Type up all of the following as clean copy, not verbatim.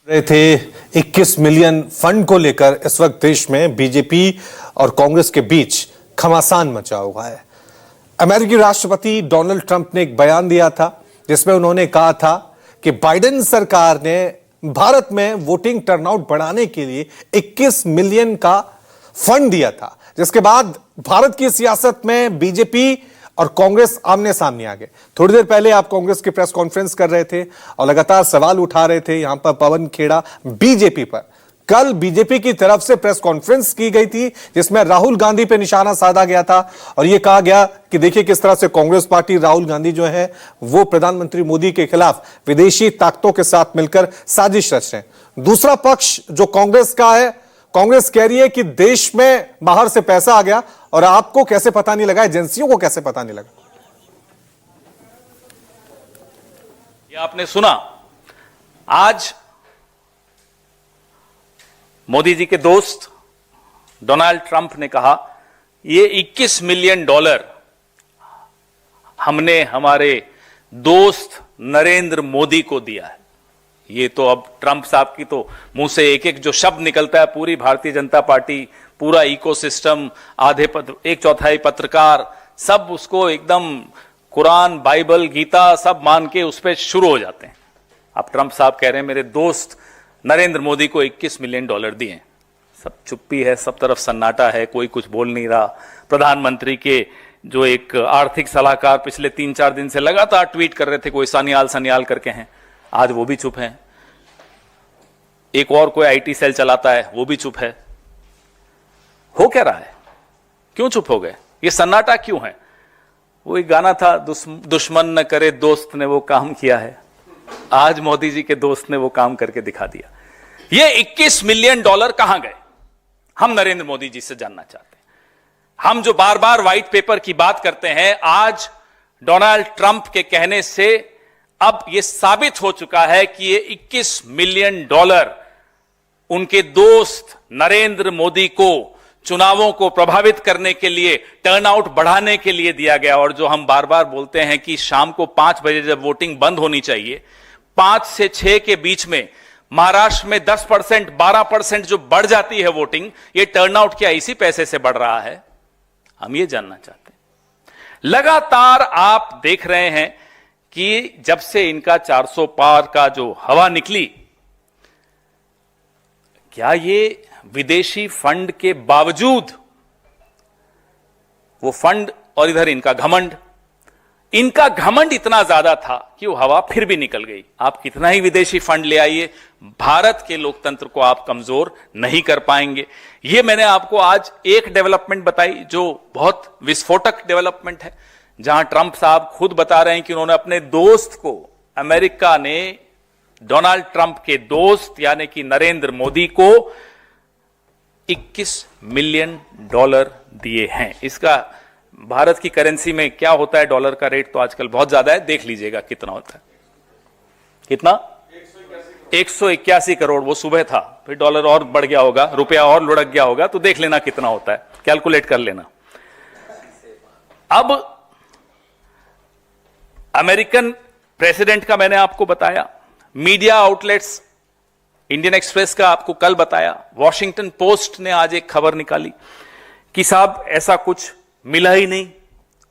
रहे थे 21 million fund को लेकर इस वक्त देश में बीजेपी और कांग्रेस के बीच घमासान मचा हुआ है। अमेरिकी राष्ट्रपति डोनाल्ड ट्रंप ने एक बयान दिया था जिसमें उन्होंने कहा था कि बाइडेन सरकार ने भारत में वोटिंग टर्नआउट बढ़ाने के लिए 21 मिलियन का फंड दिया था, जिसके बाद भारत की सियासत में बीजेपी और कांग्रेस आमने सामने आ गए। थोड़ी देर पहले आप कांग्रेस की प्रेस कॉन्फ्रेंस कर रहे थे और लगातार सवाल उठा रहे थे यहां पर पवन खेड़ा बीजेपी पर। कल बीजेपी की तरफ से प्रेस कॉन्फ्रेंस की गई थी जिसमें राहुल गांधी पे निशाना साधा गया था और यह कहा गया कि देखिए किस तरह से कांग्रेस पार्टी, राहुल गांधी जो है वो प्रधानमंत्री मोदी के खिलाफ विदेशी ताकतों के साथ मिलकर साजिश रच रहे हैं। दूसरा पक्ष जो कांग्रेस का है, कांग्रेस कह रही है कि देश में बाहर से पैसा आ गया और आपको कैसे पता नहीं लगा, एजेंसियों को कैसे पता नहीं लगा। ये आपने सुना, आज मोदी जी के दोस्त डोनाल्ड ट्रंप ने कहा ये 21 मिलियन डॉलर हमने हमारे दोस्त नरेंद्र मोदी को दिया है। ये तो अब ट्रंप साहब की तो मुंह से एक एक जो शब्द निकलता है, पूरी भारतीय जनता पार्टी, पूरा इकोसिस्टम, एक चौथाई पत्रकार, सब उसको एकदम कुरान, बाइबल, गीता सब मान के उस पर शुरू हो जाते हैं। अब ट्रंप साहब कह रहे हैं मेरे दोस्त नरेंद्र मोदी को 21 मिलियन डॉलर दिए। सब चुप्पी है, सब तरफ सन्नाटा है, कोई कुछ बोल नहीं रहा। प्रधानमंत्री के जो एक आर्थिक सलाहकार पिछले 3-4 दिन से लगातार ट्वीट कर रहे थे, कोई सनियाल करके हैं, आज वो भी चुप हैं। एक और कोई आईटी सेल चलाता है, वो भी चुप है। हो क्या रहा है? क्यों चुप हो गए? ये सन्नाटा क्यों है? वो एक गाना था, दुश्मन न करे दोस्त ने वो काम किया है। आज मोदी जी के दोस्त ने वो काम करके दिखा दिया। ये 21 मिलियन डॉलर कहां गए? हम नरेंद्र मोदी जी से जानना चाहते हैं। हम जो बार बार व्हाइट पेपर की बात करते हैं, आज डोनाल्ड ट्रंप के कहने से अब यह साबित हो चुका है कि ये 21 मिलियन डॉलर उनके दोस्त नरेंद्र मोदी को चुनावों को प्रभावित करने के लिए, टर्नआउट बढ़ाने के लिए दिया गया। और जो हम बार बार बोलते हैं कि शाम को 5 बजे जब वोटिंग बंद होनी चाहिए, 5 से 6 के बीच में महाराष्ट्र में 10%, 12% जो बढ़ जाती है वोटिंग, ये टर्नआउट क्या इसी पैसे से बढ़ रहा है? हम ये जानना चाहते हैं। लगातार आप देख रहे हैं कि जब से इनका 400 पार का जो हवा निकली, क्या ये विदेशी फंड के बावजूद, वो फंड और इधर इनका घमंड इतना ज्यादा था कि वो हवा फिर भी निकल गई। आप कितना ही विदेशी फंड ले आइए, भारत के लोकतंत्र को आप कमजोर नहीं कर पाएंगे। ये मैंने आपको आज एक डेवलपमेंट बताई जो बहुत विस्फोटक डेवलपमेंट है, जहां ट्रंप साहब खुद बता रहे हैं कि उन्होंने अपने दोस्त को, अमेरिका ने डोनाल्ड ट्रंप के दोस्त यानी कि नरेंद्र मोदी को 21 मिलियन डॉलर दिए हैं। इसका भारत की करेंसी में क्या होता है, डॉलर का रेट तो आजकल बहुत ज्यादा है, देख लीजिएगा कितना होता है। कितना? 181 करोड़। वो सुबह था, फिर डॉलर और बढ़ गया होगा, रुपया और लुढ़क गया होगा, तो देख लेना कितना होता है, कैलकुलेट कर लेना। अब अमेरिकन प्रेसिडेंट का मैंने आपको बताया, मीडिया आउटलेट्स, इंडियन एक्सप्रेस का आपको कल बताया, वॉशिंगटन पोस्ट ने आज एक खबर निकाली कि साहब ऐसा कुछ मिला ही नहीं।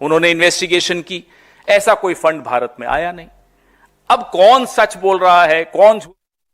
उन्होंने इन्वेस्टिगेशन की, ऐसा कोई फंड भारत में आया नहीं। अब कौन सच बोल रहा है, कौन